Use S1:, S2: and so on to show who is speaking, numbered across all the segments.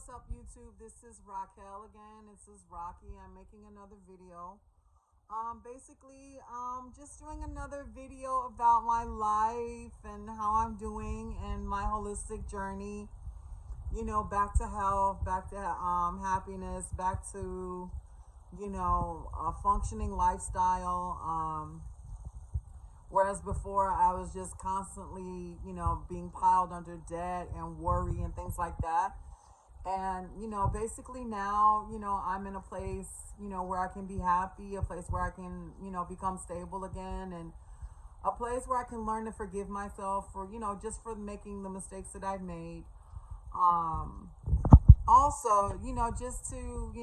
S1: what's up, YouTube? This is Raquel again. This is Rocky. I'm making another video. Just doing another video about my life and how I'm doing and my holistic journey. Back to health, back to happiness, back to a functioning lifestyle. Whereas before I was just constantly, being piled under debt and worry and things like that. And, basically now, I'm in a place, where I can be happy, a place where I can, become stable again, and a place where I can learn to forgive myself for, just for making the mistakes that I've made. Um, Also, just to,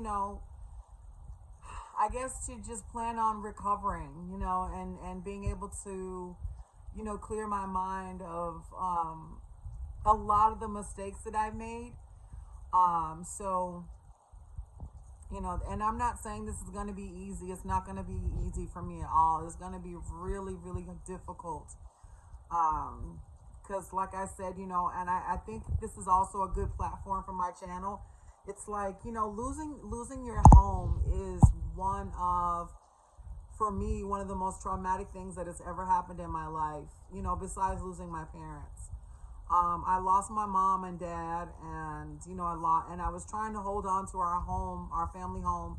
S1: I guess to just plan on recovering, and being able to, clear my mind of a lot of the mistakes that I've made. So, and I'm not saying this is going to be easy. It's not going to be easy for me at all. It's going to be really, really difficult. Because, like I said, and I think this is also a good platform for my channel. It's like, losing your home is one of, for me, one of the most traumatic things that has ever happened in my life, besides losing my parents. I lost my mom and dad, and and I was trying to hold on to our home, our family home,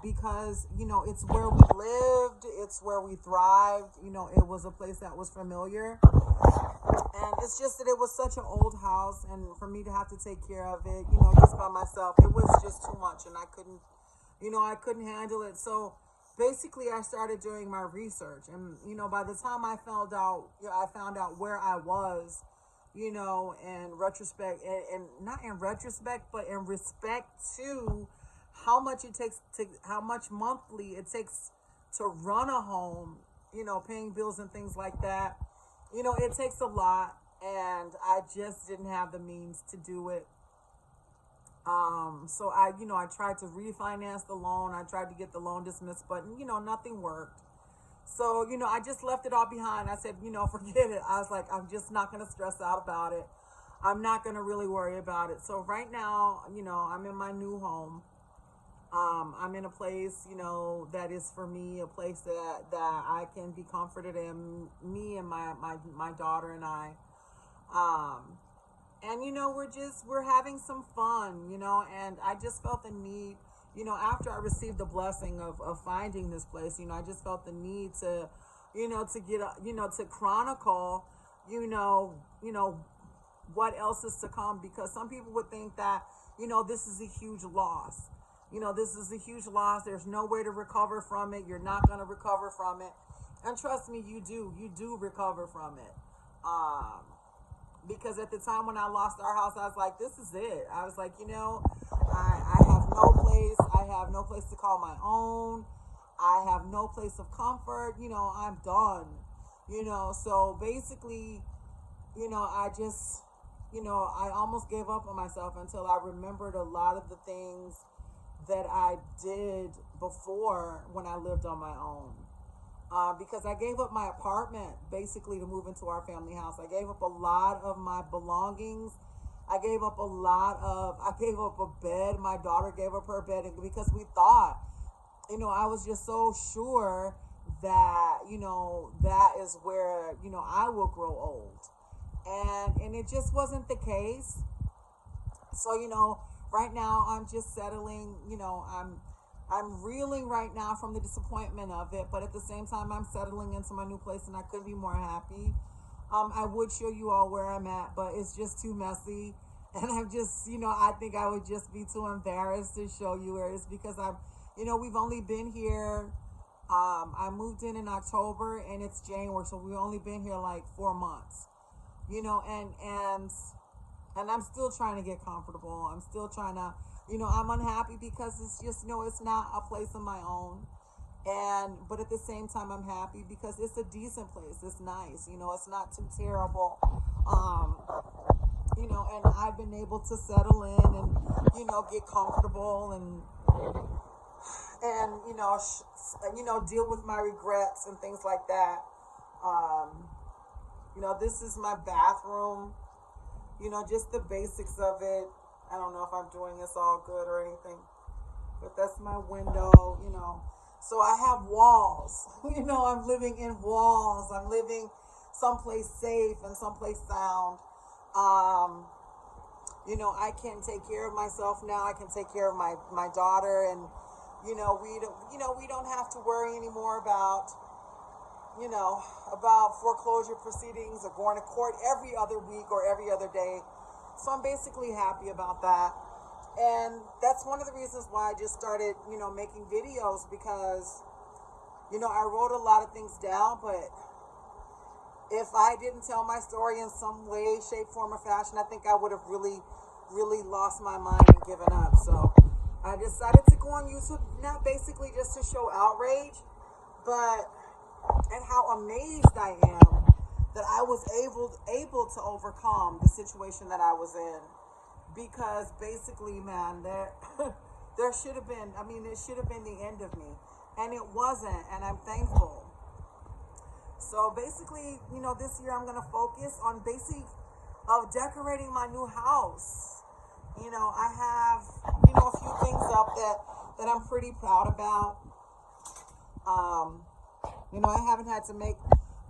S1: because it's where we lived, it's where we thrived. It was a place that was familiar, and it's just that it was such an old house, and for me to have to take care of it, just by myself, it was just too much, and I couldn't handle it. So basically, I started doing my research, and by the time I found out, I found out where I was, in retrospect, and not in retrospect, but in respect to how much monthly it takes to run a home, paying bills and things like that. It takes a lot, and I just didn't have the means to do it. So I tried to refinance the loan. I tried to get the loan dismissed, but, nothing worked. So, I just left it all behind. I said, forget it. I was like, I'm just not going to stress out about it. I'm not going to really worry about it. So right now, I'm in my new home. I'm in a place, that is for me, a place that I can be comforted in, me and my daughter and I. And, we're having some fun, and I just felt the need, after I received the blessing of finding this place, I just felt the need to, to get, to chronicle, what else is to come, because some people would think that, this is a huge loss. This is a huge loss. There's no way to recover from it. You're not going to recover from it. And trust me, you do recover from it. Because at the time when I lost our house, I was like, this is it. I was like, I have no place. I have no place to call my own. I have no place of comfort. I'm done. So basically, I just, I almost gave up on myself until I remembered a lot of the things that I did before when I lived on my own. Because I gave up my apartment basically to move into our family house. I gave up a lot of my belongings. I gave up a bed. My daughter gave up her bed, because we thought, I was just so sure that, that is where, I will grow old. And it just wasn't the case. So, right now I'm just settling, I'm reeling right now from the disappointment of it, but at the same time, I'm settling into my new place, and I couldn't be more happy. I would show you all where I'm at, but it's just too messy, and I'm just, I think I would just be too embarrassed to show you where it's, because we've only been here. I moved in October, and it's January, so we've only been here like 4 months, and I'm still trying to get comfortable. I'm still trying to, I'm unhappy because it's just, it's not a place of my own. But at the same time, I'm happy because it's a decent place. It's nice, it's not too terrible. And I've been able to settle in and, get comfortable and, deal with my regrets and things like that. This is my bathroom. Just the basics of it. I don't know if I'm doing this all good or anything, but that's my window, you know. So I have walls. You know, I'm living in walls. I'm living someplace safe and someplace sound. Um, you know, I can take care of myself now. I can take care of my daughter, and we don't have to worry anymore about foreclosure proceedings or going to court every other week or every other day. So I'm basically happy about that. And that's one of the reasons why I just started, making videos, because, I wrote a lot of things down, but if I didn't tell my story in some way, shape, form, or fashion, I think I would have really, really lost my mind and given up. So I decided to go on YouTube, not basically just to show outrage, but and how amazed I am that I was able to overcome the situation that I was in. Because basically, man, there should have been, it should have been the end of me, and it wasn't, and I'm thankful. So basically, this year I'm gonna focus on of decorating my new house. I have a few things up that I'm pretty proud about. I haven't had to make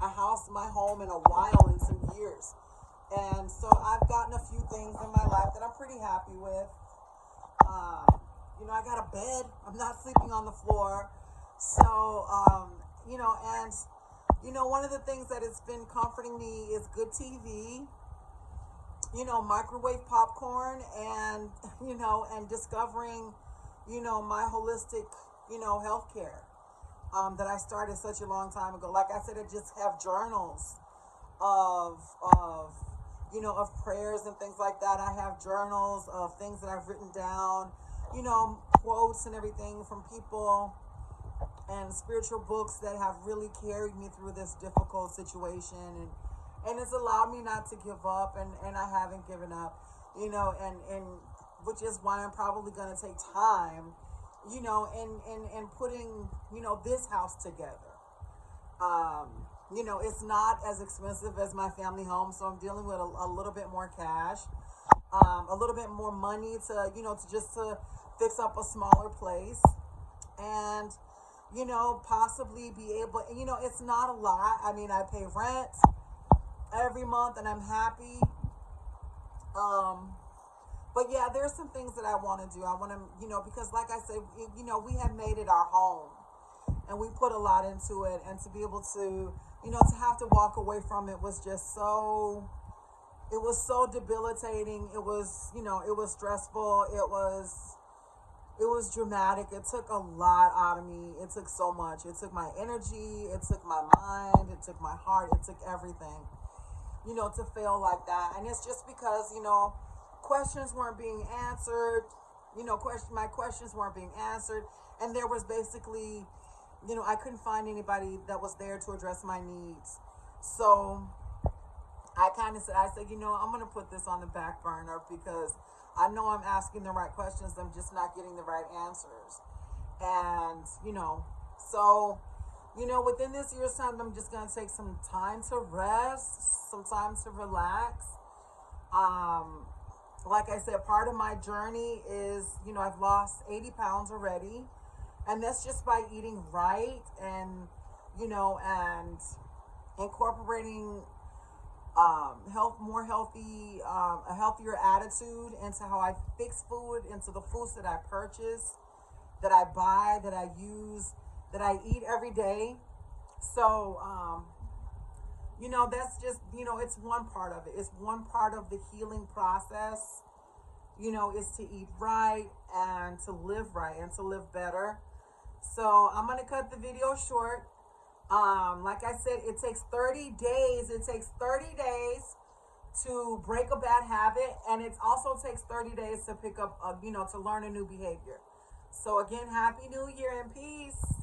S1: a house my home in a while, in some years. And so I've gotten a few things in my life that I'm pretty happy with. I got a bed. I'm not sleeping on the floor. So, one of the things that has been comforting me is good TV, microwave popcorn, and, and discovering, my holistic, healthcare. That I started such a long time ago. Like I said, I just have journals of prayers and things like that. I have journals of things that I've written down, quotes and everything from people, and spiritual books that have really carried me through this difficult situation, and it's allowed me not to give up, and I haven't given up, and which is why I'm probably going to take time, in putting, this house together. It's not as expensive as my family home, so I'm dealing with a little bit more cash, a little bit more money to fix up a smaller place, and, possibly be able, it's not a lot. I pay rent every month, and I'm happy. But yeah, there's some things that I want to do. I want to, because like I said, we have made it our home, and we put a lot into it, and to be able to, to have to walk away from it was just so, it was so debilitating. It was, it was stressful. It was dramatic. It took a lot out of me. It took so much. It took my energy. It took my mind. It took my heart. It took everything, to feel like that. And it's just because, questions weren't being answered. My questions weren't being answered. And there was basically, I couldn't find anybody that was there to address my needs. So I said, I'm going to put this on the back burner, because I know I'm asking the right questions. I'm just not getting the right answers. And, so, within this year's time, I'm just going to take some time to rest, some time to relax. Like I said, part of my journey is, I've lost 80 pounds already. And that's just by eating right, and, and incorporating a healthier attitude into how I fix food, into the foods that I purchase, that I buy, that I use, that I eat every day. So, that's just, it's one part of it. It's one part of the healing process, is to eat right and to live right and to live better. So I'm going to cut the video short. Like I said, it takes 30 days. It takes 30 days to break a bad habit. And it also takes 30 days to pick up, to learn a new behavior. So again, Happy New Year and peace.